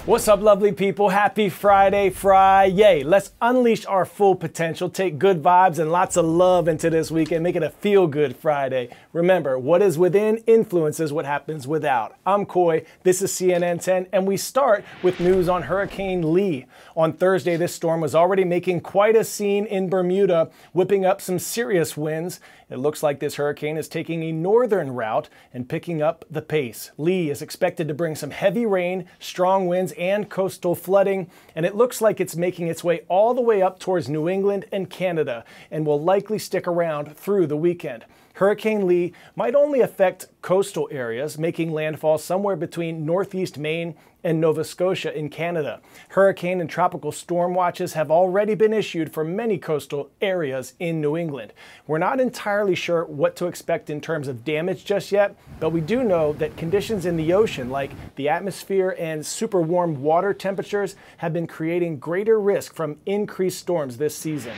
What's up, lovely people? Happy Friday. Let's unleash our full potential, take good vibes and lots of love into this weekend, make it a feel-good Friday. Remember, what is within influences what happens without. I'm Coy, this is CNN 10, and we start with news on Hurricane Lee. On Thursday, this storm was already making quite a scene in Bermuda, whipping up some serious winds. It looks like this hurricane is taking a northern route and picking up the pace. Lee is expected to bring some heavy rain, strong winds, and coastal flooding, and it looks like it's making its way all the way up towards New England and Canada and will likely stick around through the weekend. Hurricane Lee might only affect coastal areas, making landfall somewhere between northeast Maine and Nova Scotia in Canada. Hurricane and tropical storm watches have already been issued for many coastal areas in New England. We're not entirely sure what to expect in terms of damage just yet, but we do know that conditions in the ocean, like the atmosphere and super warm water temperatures, have been creating greater risk from increased storms this season.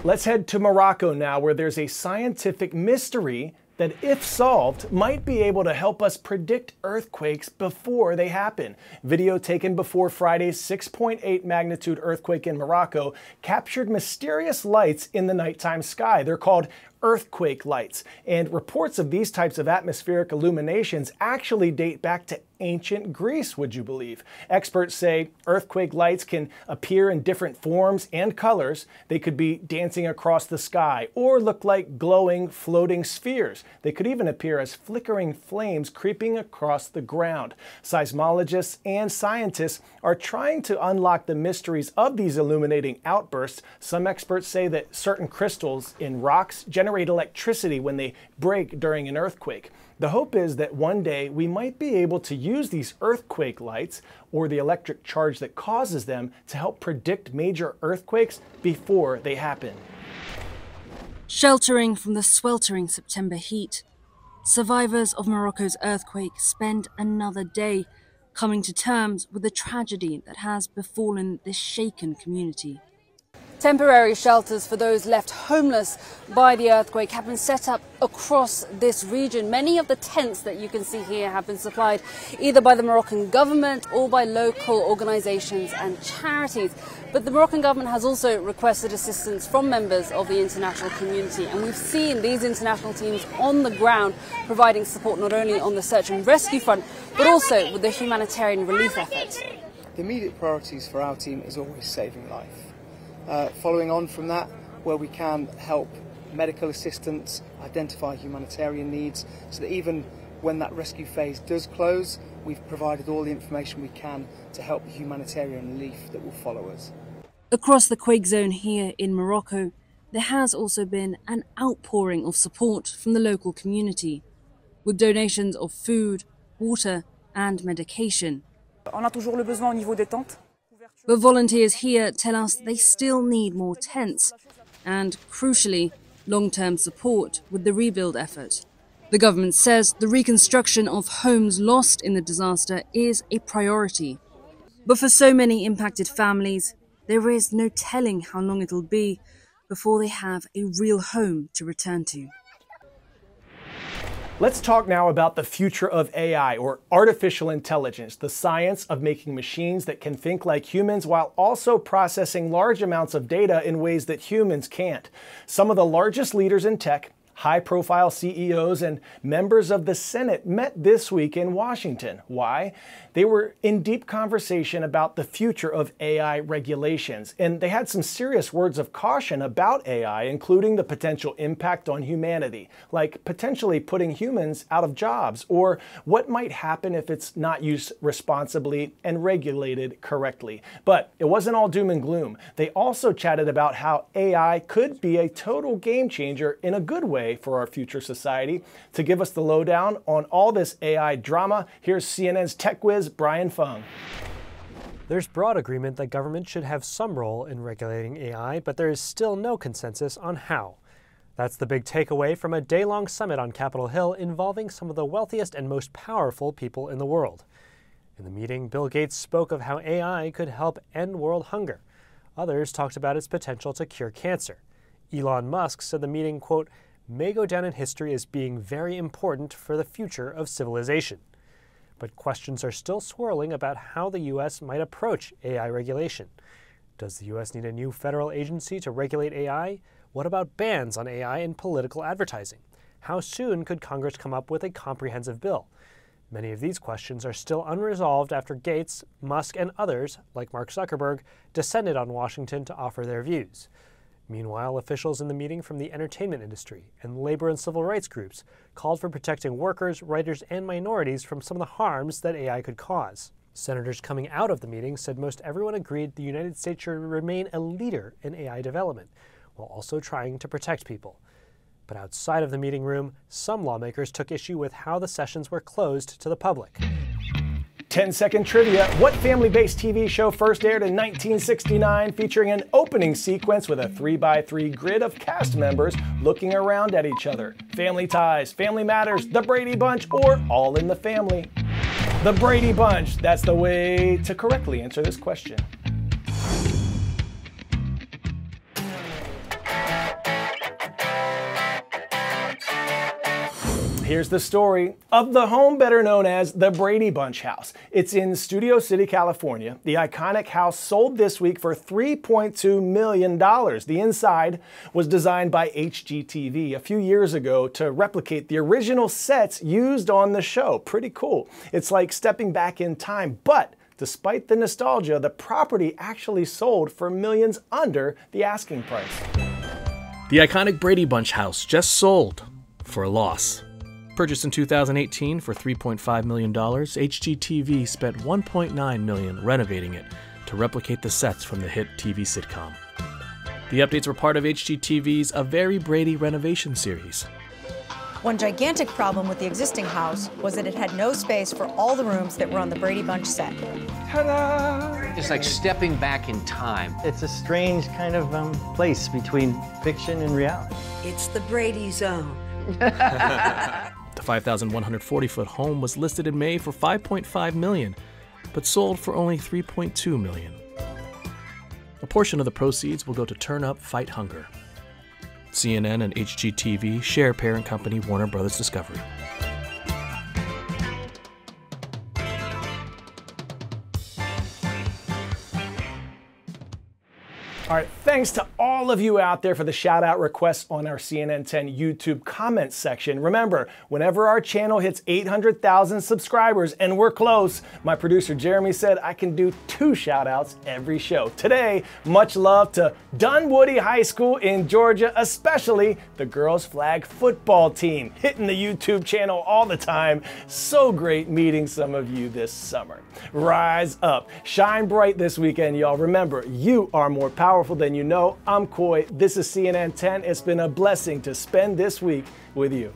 Let's head to Morocco now, where there's a scientific mystery that, if solved, might be able to help us predict earthquakes before they happen. Video taken before Friday's 6.8 magnitude earthquake in Morocco captured mysterious lights in the nighttime sky. They're called earthquake lights, and reports of these types of atmospheric illuminations actually date back to ancient Greece, would you believe? Experts say earthquake lights can appear in different forms and colors. They could be dancing across the sky or look like glowing, floating spheres. They could even appear as flickering flames creeping across the ground. Seismologists and scientists are trying to unlock the mysteries of these illuminating outbursts. Some experts say that certain crystals in rocks generate electricity when they break during an earthquake. The hope is that one day we might be able to use these earthquake lights or the electric charge that causes them to help predict major earthquakes before they happen. Sheltering from the sweltering September heat, survivors of Morocco's earthquake spend another day coming to terms with the tragedy that has befallen this shaken community. Temporary shelters for those left homeless by the earthquake have been set up across this region. Many of the tents that you can see here have been supplied either by the Moroccan government or by local organisations and charities. But the Moroccan government has also requested assistance from members of the international community. And we've seen these international teams on the ground providing support not only on the search and rescue front, but also with the humanitarian relief efforts. The immediate priorities for our team is always saving life. Following on from that, where we can help medical assistance, identify humanitarian needs, so that even when that rescue phase does close, we've provided all the information we can to help the humanitarian relief that will follow us. Across the quake zone here in Morocco, there has also been an outpouring of support from the local community, with donations of food, water and medication. On a toujours le besoin au niveau des tentes. But volunteers here tell us they still need more tents and, crucially, long-term support with the rebuild effort. The government says the reconstruction of homes lost in the disaster is a priority. But for so many impacted families, there is no telling how long it'll be before they have a real home to return to. Let's talk now about the future of AI, or artificial intelligence, the science of making machines that can think like humans while also processing large amounts of data in ways that humans can't. Some of the largest leaders in tech, high-profile CEOs, and members of the Senate met this week in Washington. Why? They were in deep conversation about the future of AI regulations, and they had some serious words of caution about AI, including the potential impact on humanity, like potentially putting humans out of jobs, or what might happen if it's not used responsibly and regulated correctly. But it wasn't all doom and gloom. They also chatted about how AI could be a total game changer in a good way for our future society. To give us the lowdown on all this AI drama, here's CNN's Tech Whiz, Brian Fung. There's broad agreement that government should have some role in regulating AI, but there is still no consensus on how. That's the big takeaway from a day-long summit on Capitol Hill involving some of the wealthiest and most powerful people in the world. In the meeting, Bill Gates spoke of how AI could help end world hunger. Others talked about its potential to cure cancer. Elon Musk said the meeting, quote, may go down in history as being very important for the future of civilization. but questions are still swirling about how the U.S. might approach AI regulation. Does the U.S. need a new federal agency to regulate AI? What about bans on AI in political advertising? How soon could Congress come up with a comprehensive bill? Many of these questions are still unresolved after Gates, Musk, and others, like Mark Zuckerberg, descended on Washington to offer their views. Meanwhile, officials in the meeting from the entertainment industry and labor and civil rights groups called for protecting workers, writers, and minorities from some of the harms that AI could cause. Senators coming out of the meeting said most everyone agreed the United States should remain a leader in AI development, while also trying to protect people. But outside of the meeting room, some lawmakers took issue with how the sessions were closed to the public. 10-second trivia. What family-based TV show first aired in 1969 featuring an opening sequence with a 3x3 grid of cast members looking around at each other? Family Ties, Family Matters, The Brady Bunch, or All in the Family? The Brady Bunch. That's the way to correctly answer this question. Here's the story of the home better known as the Brady Bunch house. It's in Studio City, California. The iconic house sold this week for $3.2 million. The inside was designed by HGTV a few years ago to replicate the original sets used on the show. Pretty cool. It's like stepping back in time, but despite the nostalgia, the property actually sold for millions under the asking price. The iconic Brady Bunch house just sold for a loss. Purchased in 2018 for $3.5 million, HGTV spent $1.9 million renovating it to replicate the sets from the hit TV sitcom. The updates were part of HGTV's A Very Brady renovation series. One gigantic problem with the existing house was that it had no space for all the rooms that were on the Brady Bunch set. Ta-da! It's like stepping back in time. It's a strange kind of place between fiction and reality. It's the Brady Zone. The 5,140-foot home was listed in May for $5.5 million, but sold for only $3.2 million. A portion of the proceeds will go to Turn Up, Fight Hunger. CNN and HGTV share parent company Warner Bros. Discovery. All right, thanks to all of you out there for the shout out requests on our CNN 10 YouTube comments section. Remember, whenever our channel hits 800,000 subscribers, and we're close, my producer Jeremy said I can do 2 shout outs every show. Today, much love to Dunwoody High School in Georgia, especially the girls flag football team, hitting the YouTube channel all the time. So great meeting some of you this summer. Rise up, shine bright this weekend, y'all. Remember, you are more powerful than you know. I'm Coy. This is CNN 10. It's been a blessing to spend this week with you.